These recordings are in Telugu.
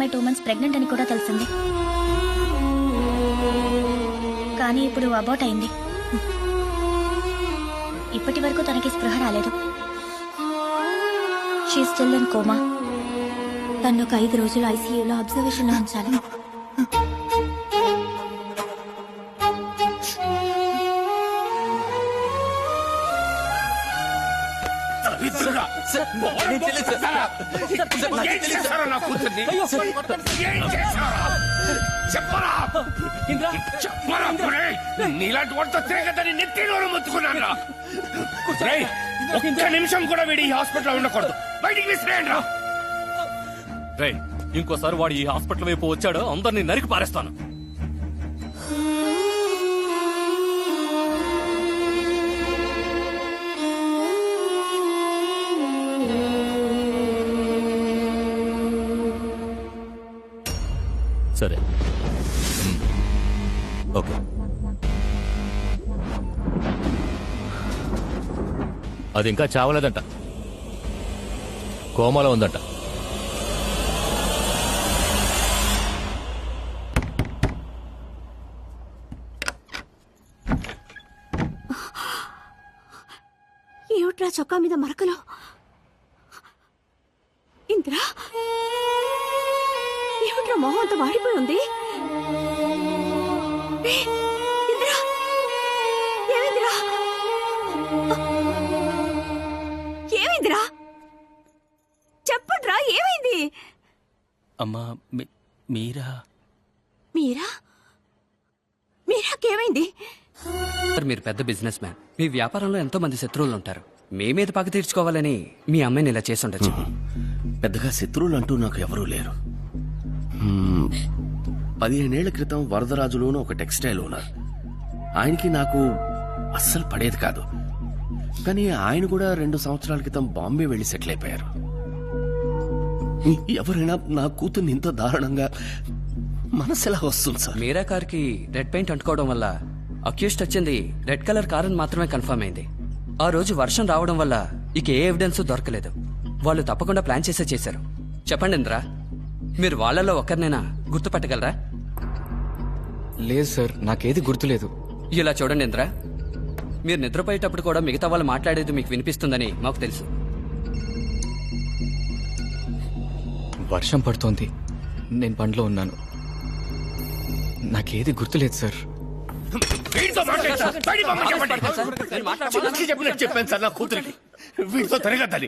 అమ్మాయి 2 months ప్రెగ్నెంట్ అని కూడా తెలిసింది. కానీ ఇప్పుడు అబార్ట్ అయింది. ఇప్పటి వరకు తనకి స్పృహ రాలేదు. She still in coma. తను ఒక 5 రోజులు ఐసీయూలో అబ్జర్వేషన్ లో ఉంచాలి. నీలాంటి వాటితో తిరగదని నెత్తిలో మొత్తుకున్నాను. ఒక్క నిమిషం కూడా వీడి ఈ హాస్పిటల్ ఉండకూడదు. బయటికి విసిరేయండి రా. ఇంకోసారి వాడు ఈ హాస్పిటల్ వైపు వచ్చాడు అందరినీ నరికి పారేస్తాను. సరే ఓకే. అది ఇంకా చావలేదంట, కోమాలో ఉందంట. ఏమిట్రా చొక్కా మీద మరకలు? ఇంద్రా, ఏమిట్రా మొహం అంతా వాడిపోయి ఉంది? ఇంద్రా, ఏమైందిరా? ఏమైందిరా? చెప్పండ్రా, ఏమైంది? అమ్మా మీరా మీరా? మీరాకేమైంది? మీరు పెద్ద బిజినెస్ మ్యాన్. మీ వ్యాపారంలో ఎంతో మంది శత్రువులు ఉంటారు. మీ మీద పగ తీర్చుకోవాలని మీ అమ్మాయిని ఇలా చేసి ఉండొచ్చు. పెద్దగా శత్రువులు అంటూ నాకు ఎవరూ లేరు. 15 ఏళ్ల క్రితం వరదరాజులోను ఒక టెక్స్టైల్ ఓనర్. ఆయనకి నాకు అస్సలు పడేది కాదు. కానీ ఆయన కూడా 2 సంవత్సరాల క్రితం బాంబే వెళ్లి సెటిల్ అయిపోయారు. ఎవరైనా నా కూతుర్ని ఇంత దారుణంగా మనసు ఎలా వస్తుంది సార్? మీరా కార్కి రెడ్ పెయింట్ అంటుకోవడం వల్ల అక్యూస్ట్ వచ్చింది రెడ్ కలర్ కార్ అని మాత్రమే కన్ఫర్మ్ అయింది. ఆ రోజు వర్షం రావడం వల్ల ఇక ఏ ఎవిడెన్స్ దొరకలేదు. వాళ్ళు తప్పకుండా ప్లాన్ చేశారు. చెప్పండి ఇంద్రా, మీరు వాళ్ళలో ఒక్కరినైనా గుర్తుపట్టగలరా? లేదు సార్, నాకేది గుర్తులేదు. ఇలా చూడండి ఇంద్రా, మీరు నిద్రపోయేటప్పుడు కూడా మిగతా వాళ్ళు మాట్లాడేది మీకు వినిపిస్తుందని మాకు తెలుసు. వర్షం పడుతోంది, నేను బండ్లో ఉన్నాను. నాకేది గుర్తులేదు సార్. చెప్పాను సార్ నా కూతురికి వీటితో తిరగద్దని.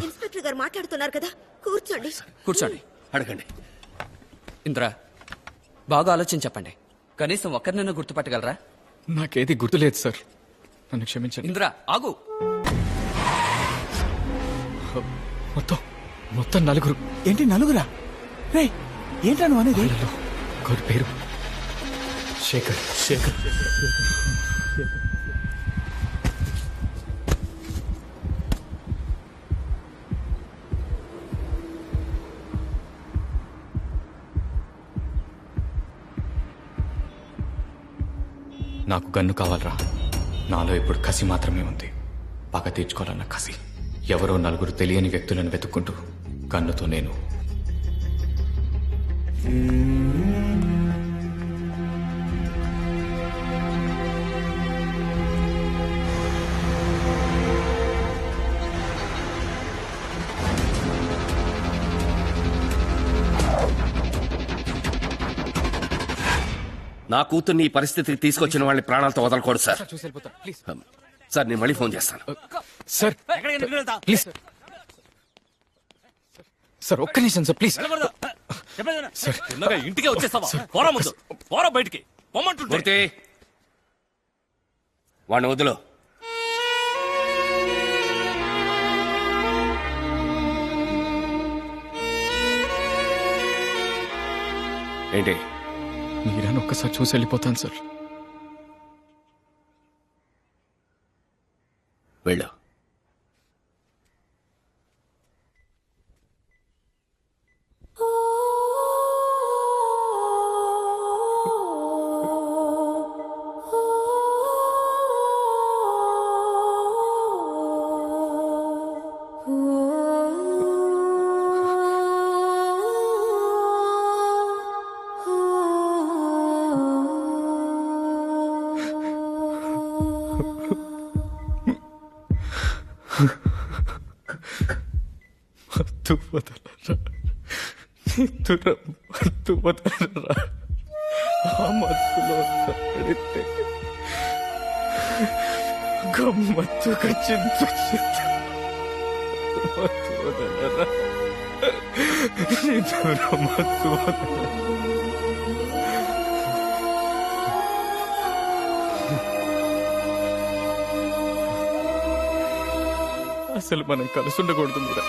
ఇన్స్పెక్టర్ గారు మాట్లాడుతున్నారు కదా, కూర్చోండి. కూర్చోండి, అడగండి. ఇంద్రా బాగా ఆలోచించి చెప్పండి. కనీసం ఒక్కరినైనా గుర్తుపట్టగలరా? నాకేది గుర్తులేదు సార్, నన్ను క్షమించండి. ఇంద్రా ఆగు. మొత్తం 4. ఏంటి 4రా? రే ఏంటా నువ్వు అనేది? ఒకరి పేరు శేఖర్. నాకు గన్ను కావాలరా. నాలో ఇప్పుడు కసి మాత్రమే ఉంది. పగ తీర్చుకోవాలన్న కసి. ఎవరో 4 తెలియని వ్యక్తులను వెతుక్కుంటూ గన్నుతో నేను నా కూతుర్ని ఈ పరిస్థితికి తీసుకొచ్చిన వాళ్ళని ప్రాణాలతో వదలకూడదు సార్. చూసి వెళ్ళిపోతాను ప్లీజ్. సార్ నేను మళ్ళీ ఫోన్ చేస్తాను. సార్ ప్లీజ్ సార్, ఒక్క నిమిషం సార్ ప్లీజ్. ఇంటికే వచ్చేస్తావా? పోరా ముందు, పోరా బయటికి పొమ్మంటుంటే. వాడిని వదిలో. ఏంటి? మీరాను ఒక్కసారి చూసి వెళ్ళిపోతాను సార్. వెళ్ళు. మత్తు వదలరా, నిద్ర మత్తు వదలరా. ఆ మత్తులో పడితే గమ్మత్తుగా చింత మత్తు వదలరా, నిద్ర మత్తు వదలరా. అసలు మనం కలిసి ఉండకూడదు మీరా.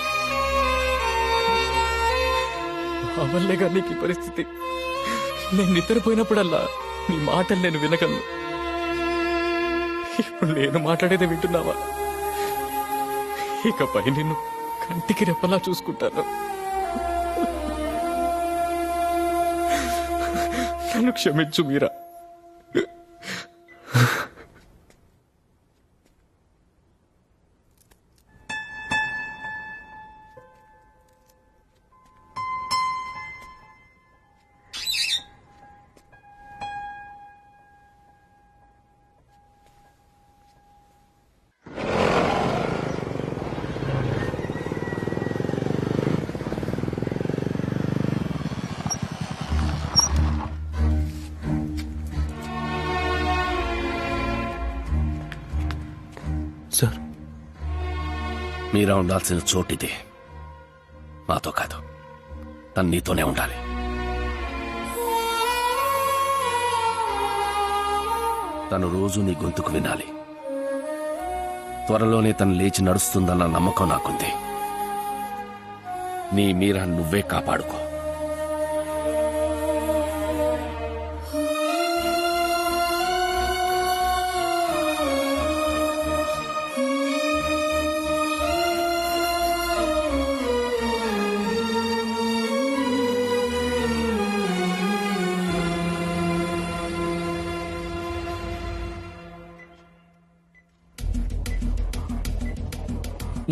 ఆ వల్లేగా నీకు ఈ పరిస్థితి. నేను నిద్రపోయినప్పుడల్లా నీ మాటలు నేను వినగలను. ఇప్పుడు నేను మాట్లాడేది వింటున్నావా? ఇకపై నిన్ను కంటికి రెప్పలా చూసుకుంటాను. నన్ను క్షమించు మీరా. సార్, మీరా ఉండాల్సిన చోటిదే. నాతో కాదు, తను నీతోనే ఉండాలి. తను రోజు నీ గొంతుకు వినాలి. త్వరలోనే తను లేచి నడుస్తుందన్న నమ్మకం నాకుంది. నీ మీరా నువ్వే కాపాడుకో.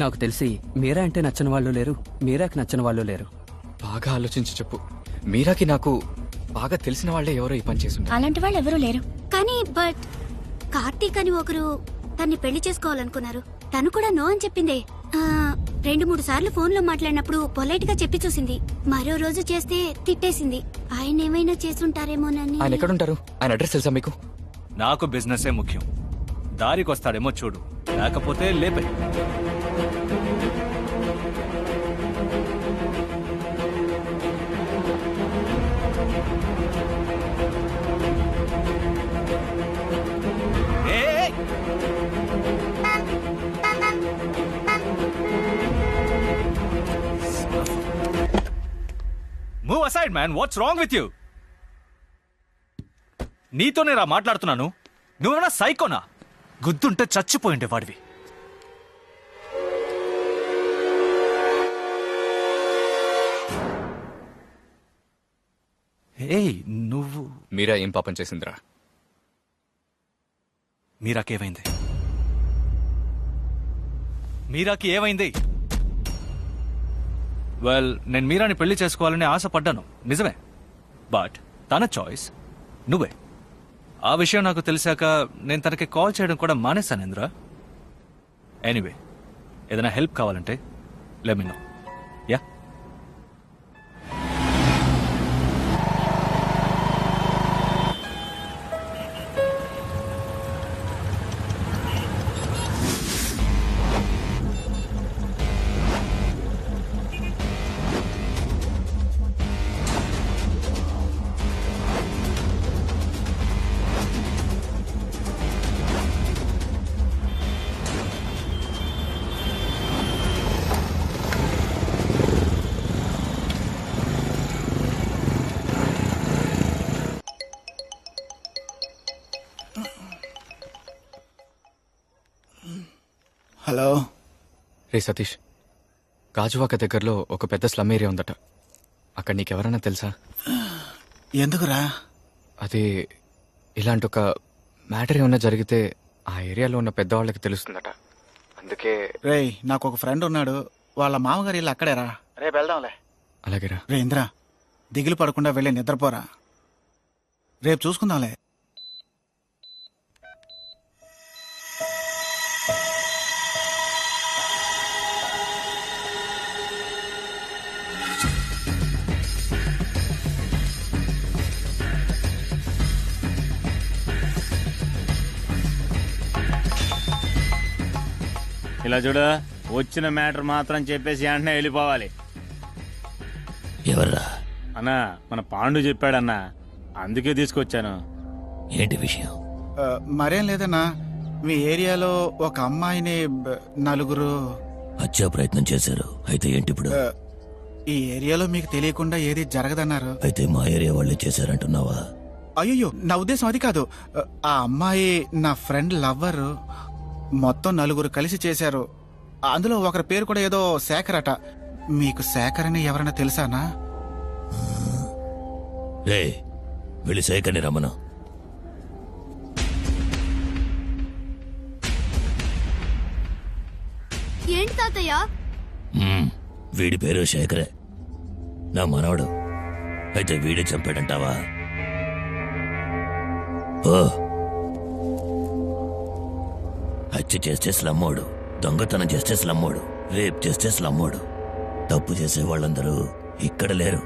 నాకు తెలిసి మీరా అంటే నచ్చని వాళ్ళు లేరు, మీరాకి నచ్చని వాళ్ళు లేరు. బాగా ఆలోచించి చెప్పు. మీరాకి నాకు బాగా తెలిసిన వాళ్ళే ఎవరో ఈ పని చేసి అలాంటి వాళ్ళు ఎవరూ లేరు. కానీ బట్ కార్తీక్ అని ఒకరు తన్ని పెళ్లి చేసుకోవాలనుకున్నారు. తను కూడా నో అని చెప్పిందే. 2-3 సార్లు ఫోన్ లో మాట్లాడినప్పుడు పొలైట్ గా చెప్పి చూసింది. మరో రోజు చేస్తే తిట్టేసింది. ఆయన ఏమైనా చేసుంటారేమోనని. ఆయన ఎక్కడుంటారు? ఆయన అడ్రస్ తెలుసా మీకు? నాకు బిజినెసే ముఖ్యం. దారికి వస్తాడేమో చూడు, లేకపోతే లేపే. ఏయ్! Move aside, man. What's wrong with you? నీతోనే రా మాట్లాడుతున్నాను. నువ్వేమన్నా సైకోనా? గుద్దుంటే చచ్చిపోయిండే వాడివి. ఏయ్, నువ్వు మీరా ఏం పాపం చేసిందిరా? మీరాకేమైంది? మీరాకి ఏమైంది? వెల్, నేను మీరాని పెళ్లి చేసుకోవాలని ఆశపడ్డాను, నిజమే. బట్ తన చాయిస్, నువ్వే. ఆ విషయం నాకు తెలిసాక నేను తనకి కాల్ చేయడం కూడా మానేశాను ఇంద్ర. ఎనీవే, ఏదైనా హెల్ప్ కావాలంటే let me know. Yeah, hello. రే సతీష్, గాజువాక దగ్గరలో ఒక పెద్ద స్లమ్ ఏరియా ఉందట. అక్కడ నీకెవరన్నా తెలుసా? ఎందుకురా? అది ఇలాంటి ఒక మ్యాటర్ ఏమన్నా జరిగితే ఆ ఏరియాలో ఉన్న పెద్దవాళ్ళకి తెలుస్తుందట. అందుకే. రేయ్, నాకు ఒక ఫ్రెండ్ ఉన్నాడు. వాళ్ళ మామగారు ఇల్లు అక్కడేరా. రేపు వెళ్దాంలే. అలాగేరా. రే ఇంద్ర, దిగులు పడకుండా వెళ్ళి నిద్రపోరా. రేపు చూసుకుందాంలే. ఇలా చూడు, వచ్చిన మ్యాటర్ మాత్రం చెప్పేసి వెంటనే వెళ్ళిపోవాలి. ఎవర్రా? అన్నా మన పాండు చెప్పాడన్నా, అందుకే తీసుకొచ్చాను. ఏంటి విషయం? మరేం లేదన్నా, మీ ఏరియాలో ఒక అమ్మాయిని నలుగురు హత్యా ప్రయత్నం చేశారు. అయితే ఏంటి ఇప్పుడు? ఈ ఏరియాలో మీకు తెలియకుండా ఏది జరగదన్నారు. అయితే మా ఏరియా వాళ్ళే చేశారంటున్నావా? అయ్యో, నా ఉద్దేశం అది కాదు. ఆ అమ్మాయి నా ఫ్రెండ్ లవ్వర్. మొత్తం నలుగురు కలిసి చేశారు. అందులో ఒకరి పేరు కూడా ఏదో శేఖర్ అట. మీకు శేఖర్ అని ఎవరైనా తెలుసానా? రే, వెళ్ళి శేఖర్ని రమ్మను. ఏంటి తాతయ్య? వీడి పేరు శేఖరే, నా మనవడు. అయితే వీడే చంపాడంటావా? ఓ, హత్య చేస్తే స్లమ్మోడు, దొంగతనం చేస్తే స్లమ్మోడు, రేప్ చేస్తే స్లమ్మోడు. తప్పు చేసే వాళ్ళందరూ ఇక్కడ లేరు.